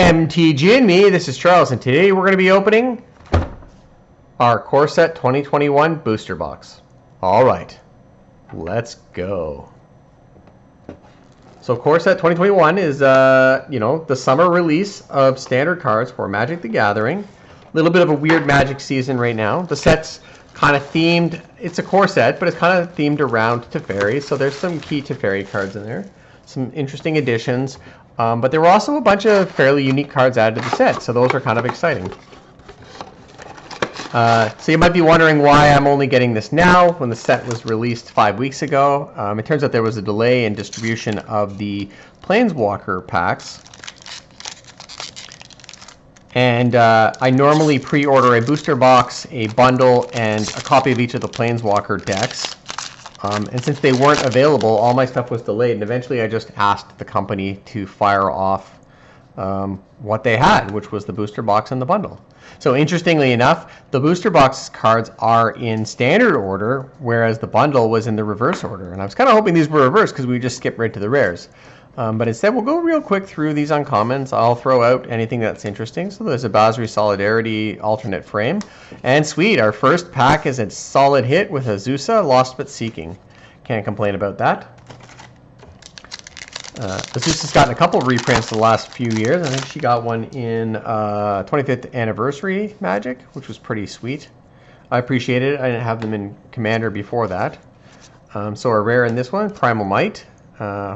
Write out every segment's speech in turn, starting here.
MTG and me, this is Charles, and today we're going to be opening our Core Set 2021 booster box. Alright, let's go. So Core Set 2021 is, the summer release of standard cards for Magic the Gathering. A little bit of a weird Magic season right now. The set's kind of themed, it's a core set, but it's kind of themed around Teferi, so there's some key Teferi cards in there. Some interesting additions. But there were also a bunch of fairly unique cards added to the set, so those are kind of exciting. So you might be wondering why I'm only getting this now when the set was released 5 weeks ago. It turns out there was a delay in distribution of the Planeswalker packs. And I normally pre-order a booster box, a bundle, and a copy of each of the Planeswalker decks. And since they weren't available, all my stuff was delayed, and eventually I just asked the company to fire off what they had, which was the booster box and the bundle. So interestingly enough, the booster box cards are in standard order, whereas the bundle was in the reverse order. And I was kind of hoping these were reversed because we just skip right to the rares. But instead, we'll go real quick through these uncommons. I'll throw out anything that's interesting. So there's a Basri Solidarity alternate frame. And sweet, our first pack is a solid hit with Azusa, Lost But Seeking. Can't complain about that. Azusa's gotten a couple of reprints the last few years. I think she got one in 25th Anniversary Magic, which was pretty sweet. I appreciate it. I didn't have them in Commander before that. So our rare in this one, Primal Might.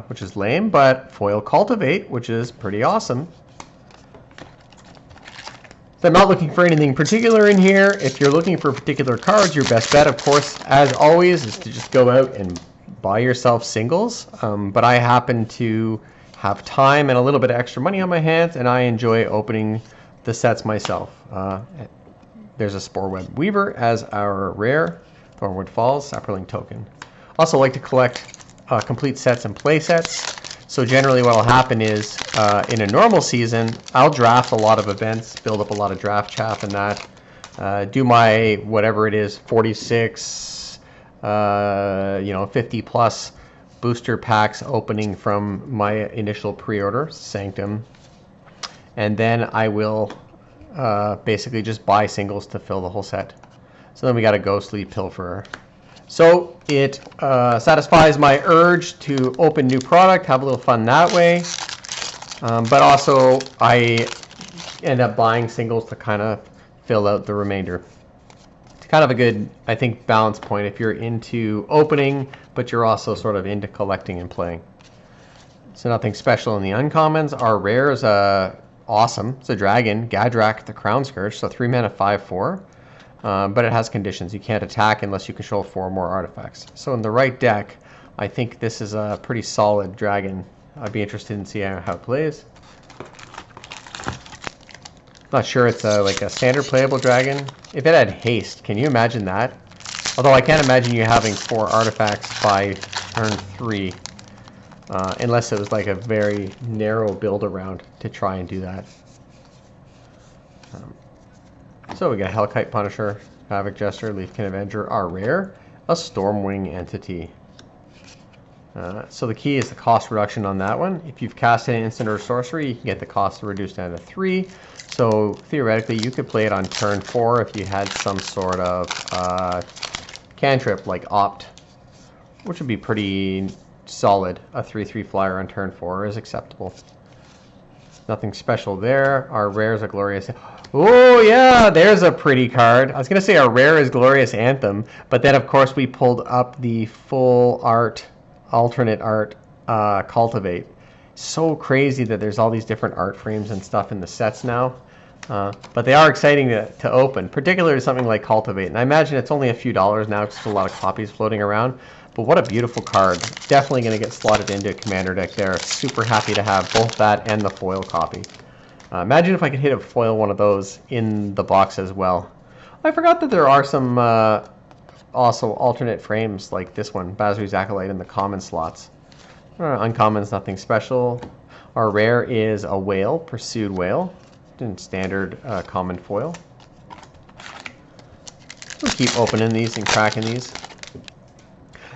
Which is lame, but Foil Cultivate, which is pretty awesome. So I'm not looking for anything particular in here. If you're looking for particular cards, your best bet, of course, as always, is to just go out and buy yourself singles. But I happen to have time and a little bit of extra money on my hands, and I enjoy opening the sets myself. There's a Sporeweb Weaver as our rare, Thornwood Falls, Saproling token. Also like to collect complete sets and play sets. So generally what will happen is in a normal season, I'll draft a lot of events, build up a lot of draft chaff and that, do my whatever it is, 46, 50 plus booster packs opening from my initial pre-order, Sanctum. And then I will basically just buy singles to fill the whole set. So then we got a Ghostly Pilferer. So it satisfies my urge to open new product, have a little fun that way. But also I end up buying singles to kind of fill out the remainder. It's kind of a good, I think, balance point if you're into opening, but you're also sort of into collecting and playing. So nothing special in the uncommons. Our rare is awesome. It's a dragon, Gadrak the Crown Scourge, so 3 mana 5/4. But it has conditions. You can't attack unless you control 4 or more artifacts. So in the right deck, I think this is a pretty solid dragon. I'd be interested in seeing how it plays. Not sure it's like a standard playable dragon. If it had haste, can you imagine that? Although I can't imagine you having 4 artifacts by turn 3. Unless it was like a very narrow build around to try and do that. So we got Hellkite Punisher, Havoc Jester, Leafkin Avenger, our rare, a Stormwing Entity. So the key is the cost reduction on that one. If you've cast an instant or sorcery, you can get the cost reduced down to 3. So theoretically, you could play it on turn 4 if you had some sort of cantrip like Opt, which would be pretty solid. A 3/3 flyer on turn 4 is acceptable. Nothing special there. Our rare is a Glorious... Oh yeah, there's a pretty card. I was going to say our rare is Glorious Anthem, but then of course we pulled up the full art, alternate art, Cultivate. So crazy that there's all these different art frames and stuff in the sets now. But they are exciting to open, particularly something like Cultivate. And I imagine it's only a few dollars now because there's a lot of copies floating around. But what a beautiful card. Definitely going to get slotted into a Commander deck there. Super happy to have both that and the foil copy. Imagine if I could hit a foil one of those in the box as well. I forgot that there are some also alternate frames like this one, Basri's Acolyte, in the common slots. Uncommons, nothing special. Our rare is a Whale, Pursued Whale, in standard common foil. We'll keep opening these and cracking these.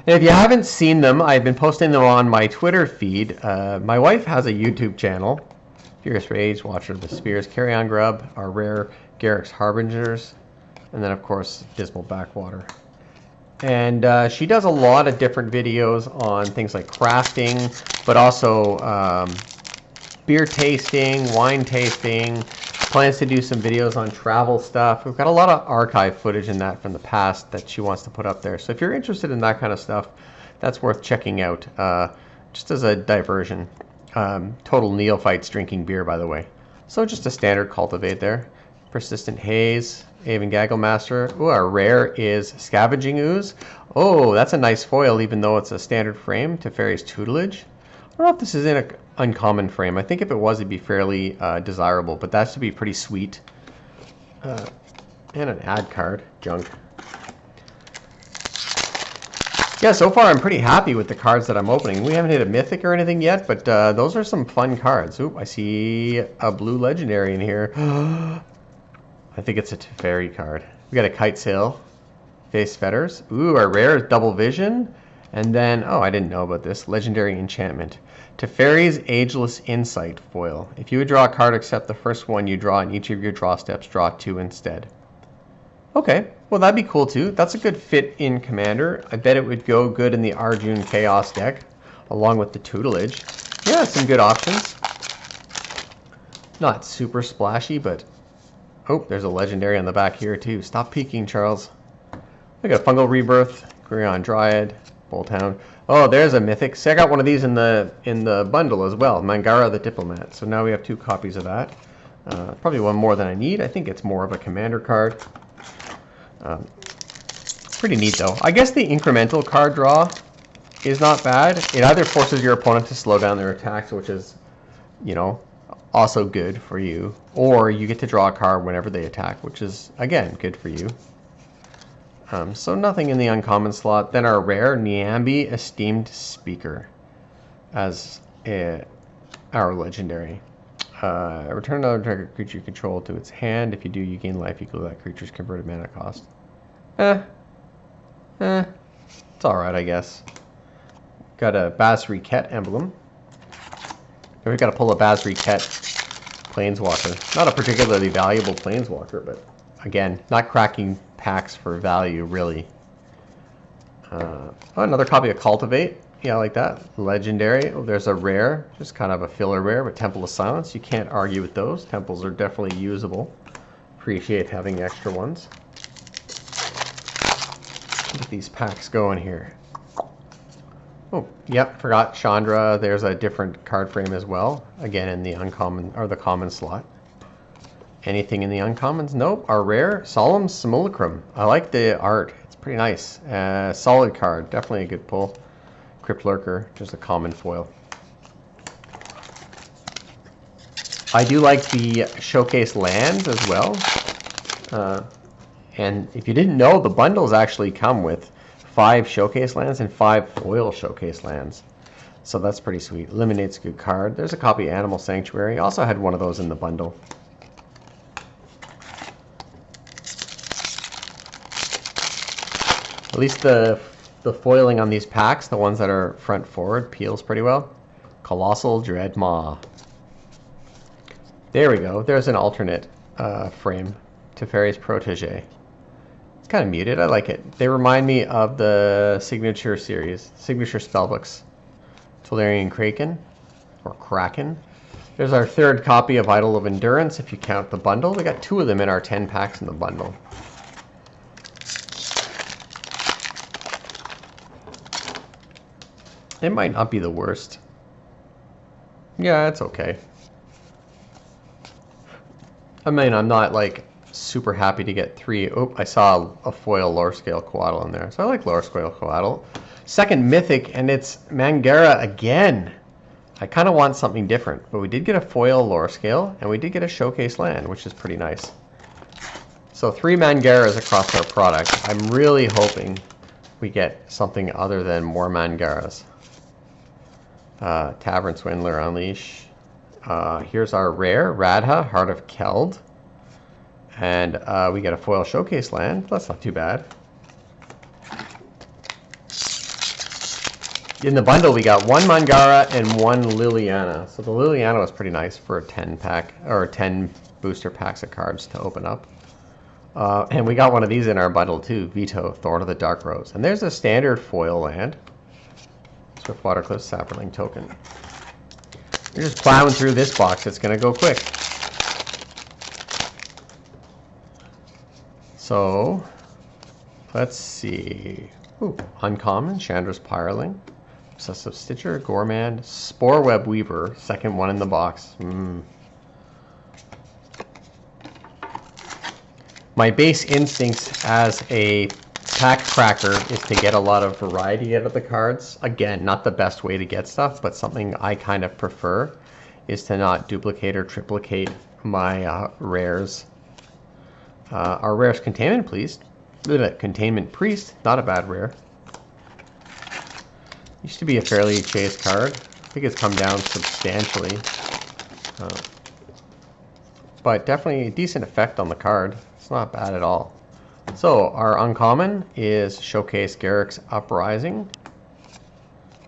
And if you haven't seen them, I've been posting them on my Twitter feed. My wife has a YouTube channel. If Fierce Rage, Watcher of the Spheres, Carry-On Grub, our rare Garrick's Harbingers, and then of course Dismal Backwater. And she does a lot of different videos on things like crafting, but also beer tasting, wine tasting. Plans to do some videos on travel stuff. We've got a lot of archive footage in that from the past that she wants to put up there. So if you're interested in that kind of stuff, that's worth checking out, just as a diversion. Total neophytes drinking beer, by the way. So just a standard cultivate there. Persistent Haze, Aven Gagglemaster. Ooh, our rare is Scavenging Ooze. Oh, that's a nice foil, even though it's a standard frame. Teferi's Tutelage. I don't know if this is in an uncommon frame. I think if it was, it'd be fairly desirable, but that should be pretty sweet. And an ad card. Junk. Yeah, so far I'm pretty happy with the cards that I'm opening. We haven't hit a mythic or anything yet, but those are some fun cards. Oop, I see a blue legendary in here. I think it's a Teferi card. We got a Kite Sail, Face Fetters. Ooh, our rare is Double Vision. And then, oh, I didn't know about this. Legendary Enchantment. Teferi's Ageless Insight foil. If you would draw a card except the first one you draw in each of your draw steps, draw 2 instead. Okay, well that'd be cool too. That's a good fit in Commander. I bet it would go good in the Arjun Chaos deck, along with the Tutelage. Yeah, some good options. Not super splashy, but... Oh, there's a Legendary on the back here too. Stop peeking, Charles. We got a Fungal Rebirth, Greon Dryad, Bolthound. Oh, there's a Mythic. See, I got one of these in the bundle as well. Mangara the Diplomat. So now we have 2 copies of that. Probably one more than I need. I think it's more of a Commander card. Pretty neat though. I guess the incremental card draw is not bad. It either forces your opponent to slow down their attacks, which is, you know, also good for you, or you get to draw a card whenever they attack, which is, again, good for you. So nothing in the uncommon slot. Then our rare Niambi Esteemed Speaker as our legendary. Return another target creature you control to its hand. If you do, you gain life equal to that creature's converted mana cost. It's alright, I guess. Got a Basri Ket emblem. We've got to pull a Basri Ket Planeswalker. Not a particularly valuable Planeswalker, but again, not cracking packs for value, really. Oh, another copy of Cultivate. Yeah, I like that. Legendary. Oh, there's a rare, just kind of a filler rare, but Temple of Silence. You can't argue with those. Temples are definitely usable. Appreciate having extra ones. Get these packs going here. Oh, yep, forgot Chandra. There's a different card frame as well. Again, in the uncommon, or the common slot. Anything in the uncommons? Nope. Our rare, Solemn Simulacrum. I like the art. It's pretty nice. Solid card. Definitely a good pull. Crypt Lurker, just a common foil. I do like the showcase lands as well. And if you didn't know, the bundles actually come with 5 showcase lands and 5 foil showcase lands. So that's pretty sweet. Eliminate's a good card. There's a copy of Animal Sanctuary. Also had one of those in the bundle. At least the foiling on these packs, the ones that are front forward, peels pretty well. Colossal Dreadmaw. There we go. There's an alternate frame. Teferi's Protege. It's kind of muted. I like it. They remind me of the Signature series, Signature Spellbooks. Tolarian Kraken, or Kraken. There's our 3rd copy of Idol of Endurance, if you count the bundle. We got 2 of them in our 10 packs in the bundle. It might not be the worst. Yeah, it's okay. I mean, I'm not like super happy to get 3. Oh, I saw a foil Lore Scale Coatl in there. So I like Lore Scale Coatl. 2nd Mythic, and it's Mangara again. I kind of want something different, but we did get a foil Lore Scale, and we did get a showcase land, which is pretty nice. So 3 Mangaras across our product. I'm really hoping we get something other than more Mangaras. Tavern Swindler Unleash. Here's our rare, Radha, Heart of Keld. And we get a foil showcase land. That's not too bad. In the bundle, we got one Mangara and one Liliana. So the Liliana was pretty nice for a 10 pack or 10 booster packs of cards to open up. And we got one of these in our bundle too, Vito, Thorn of the Dark Rose. And there's a standard foil land. Swift Watercliff Saproling token. You're just plowing through this box. It's going to go quick. So, let's see. Ooh, uncommon, Chandra's Pyreling, Obsessive Stitcher, Gormand, Spore Web Weaver, second one in the box. My base instincts as a pack cracker is to get a lot of variety out of the cards. Again, not the best way to get stuff, but something I kind of prefer is to not duplicate or triplicate my rares. Our rares Containment Priest, Containment Priest, not a bad rare. Used to be a fairly chased card. I think it's come down substantially. But definitely a decent effect on the card. It's not bad at all. So our uncommon is Showcase Garruk's Uprising.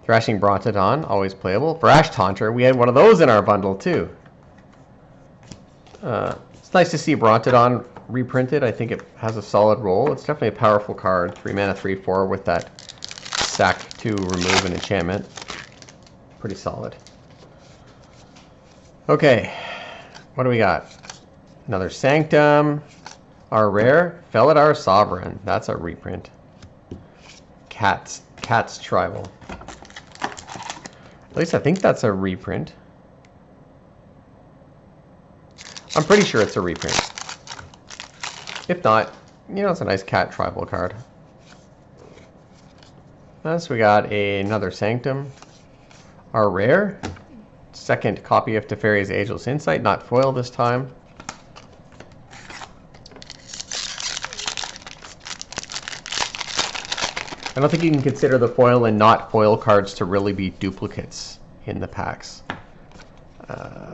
Thrashing Brontodon, always playable. Brash Taunter, we had one of those in our bundle too. It's nice to see Brontodon reprinted. I think it has a solid role. It's definitely a powerful card. 3 mana, 3/4 with that sack to remove an enchantment. Pretty solid. Okay, what do we got? Another Sanctum. Our rare, Felidar Sovereign. That's a reprint. Cat's Tribal. At least I think that's a reprint. I'm pretty sure it's a reprint. If not, you know, it's a nice cat tribal card. Next, we got another Sanctum. Our rare, second copy of Teferi's Ageless Insight, not foil this time. I don't think you can consider the foil and not foil cards to really be duplicates in the packs.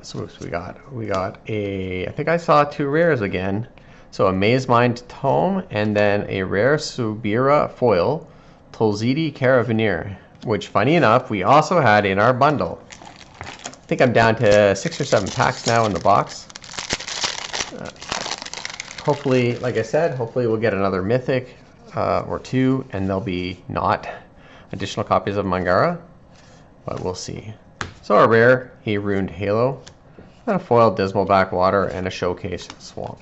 So what we got? We got a, I think I saw 2 rares again. So a Mazemind Tome and then a rare Subira foil, Tolzidi Caravaneer, which funny enough, we also had in our bundle. I think I'm down to 6 or 7 packs now in the box. Hopefully, like I said, hopefully we'll get another Mythic or 2, and there'll be not additional copies of Mangara, but we'll see. So our rare, he Ruined Halo, and a foil Dismal Backwater, and a Showcase Swamp.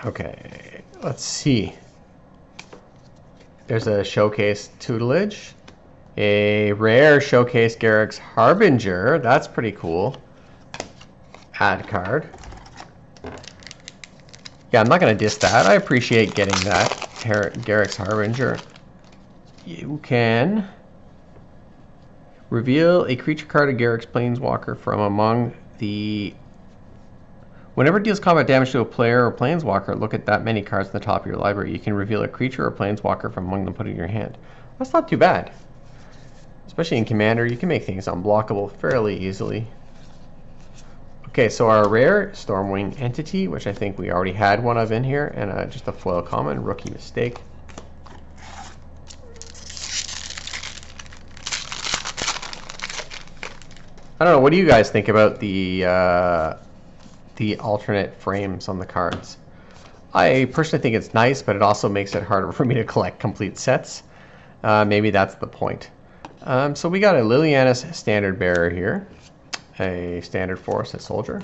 Okay, let's see. There's a Showcase Tutelage, a rare Showcase Garruk's Harbinger. That's pretty cool. Add card. Yeah, I'm not going to diss that. I appreciate getting that. Garruk's Harbinger. You can reveal a creature card of Garruk's Planeswalker from among the... Whenever it deals combat damage to a player or Planeswalker, look at that many cards in the top of your library. You can reveal a creature or Planeswalker from among them, put it in your hand. That's not too bad. Especially in Commander, you can make things unblockable fairly easily. Okay, so our rare Stormwing Entity, which I think we already had one of in here, and just a foil common, Rookie Mistake. I don't know, what do you guys think about the alternate frames on the cards? I personally think it's nice, but it also makes it harder for me to collect complete sets. Maybe that's the point. So we got a Liliana's Standard Bearer here. A standard force, a soldier.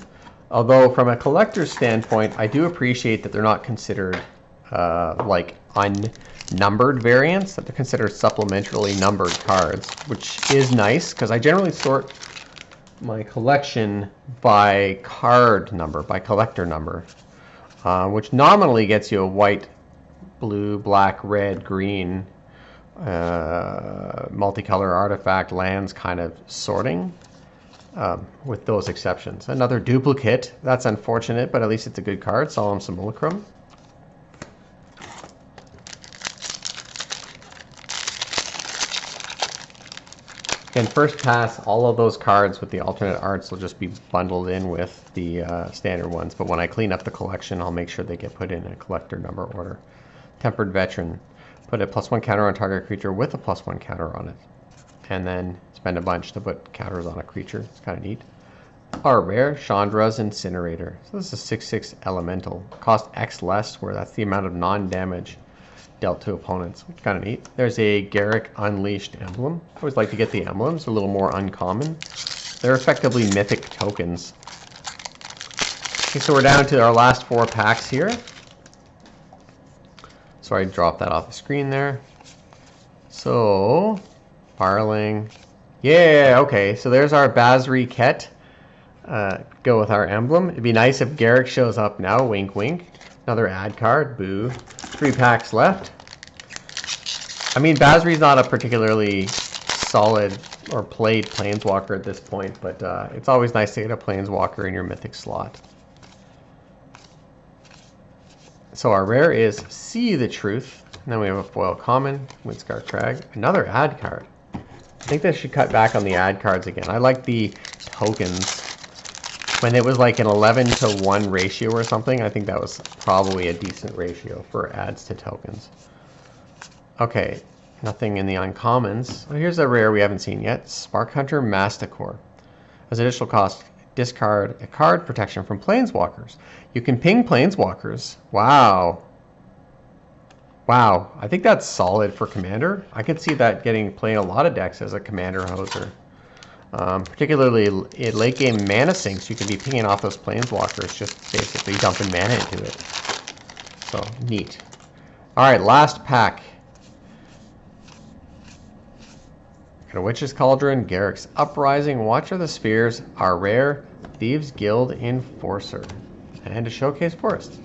Although from a collector's standpoint, I do appreciate that they're not considered like unnumbered variants, that they're considered supplementarily numbered cards, which is nice because I generally sort my collection by card number, by collector number, which nominally gets you a white, blue, black, red, green, multicolor artifact lands kind of sorting. With those exceptions. Another duplicate. That's unfortunate, but at least it's a good card. Solemn Simulacrum. Again, first pass, all of those cards with the alternate arts will just be bundled in with the standard ones. But when I clean up the collection, I'll make sure they get put in a collector number order. Tempered Veteran. Put a +1 counter on target creature with a +1 counter on it. And then spend a bunch to put counters on a creature. It's kind of neat. Our rare, Chandra's Incinerator. So this is a 6/6 elemental. Cost X less, where that's the amount of non-damage dealt to opponents, which is kind of neat. There's a Garrick Unleashed emblem. I always like to get the emblems, a little more uncommon. They're effectively mythic tokens. Okay, so we're down to our last 4 packs here. Sorry, I dropped that off the screen there. So, Barling. Yeah, okay, so there's our Basri Ket. Go with our emblem. It'd be nice if Garrick shows up now, wink wink. Another ad card, boo. 3 packs left. I mean, Basri's not a particularly solid or played Planeswalker at this point, but it's always nice to get a Planeswalker in your Mythic slot. So our rare is See the Truth. And then we have a foil common, Windscar Crag. Another ad card. I think they should cut back on the ad cards again. I like the tokens. When it was like an 11-to-1 ratio or something, I think that was probably a decent ratio for ads to tokens. Okay, nothing in the uncommons. Well, here's a rare we haven't seen yet. Spark Hunter Masticore. As additional cost, discard a card, protection from Planeswalkers. You can ping Planeswalkers. Wow. Wow, I think that's solid for Commander. I could see that getting playing a lot of decks as a Commander hoser. Particularly in late game mana sinks, you can be pinging off those Planeswalkers, just basically dumping mana into it. So, neat. Alright, last pack. Got a Witch's Cauldron, Garrick's Uprising, Watcher of the Spheres, our rare Thieves Guild Enforcer, and a Showcase Forest.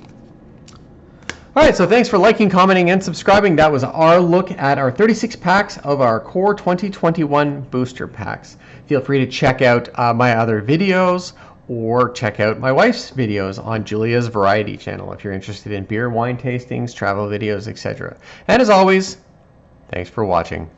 Alright, so thanks for liking, commenting, and subscribing. That was our look at our 36 packs of our Core 2021 booster packs. Feel free to check out my other videos or check out my wife's videos on Julia's Variety channel if you're interested in beer, wine tastings, travel videos, etc. And as always, thanks for watching.